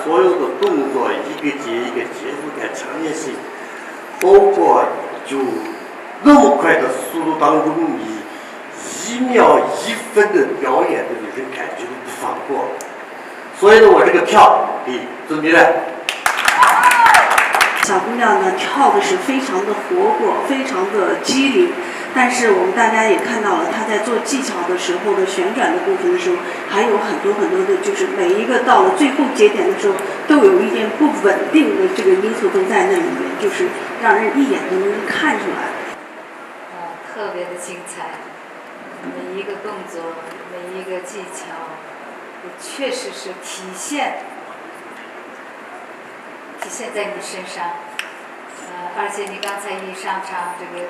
所有的动作一个接一个节奏感、强烈性，包括就那么快的速度当中，你1秒1分的表演的那种感觉都不放过。所以呢，我这个票给周迷了。小姑娘呢跳的是非常的活泼，非常的机灵，但是我们大家也看到了，她在做技巧的时候的旋转的部分的时候，还有很多的，就是每一个到了最后节点的时候，都有一点不稳定的这个因素都在那里面，就是让人一眼就能看出来。特别的精彩，每一个动作，每一个技巧，确实是体现在你身上，而且你刚才一上场，这个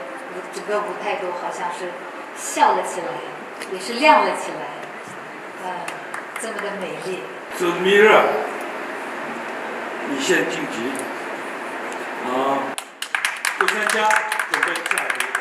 整个舞台都好像是笑了起来，也是亮了起来，这么的美丽。周蜜热，你先晋级，不参加准备下一个。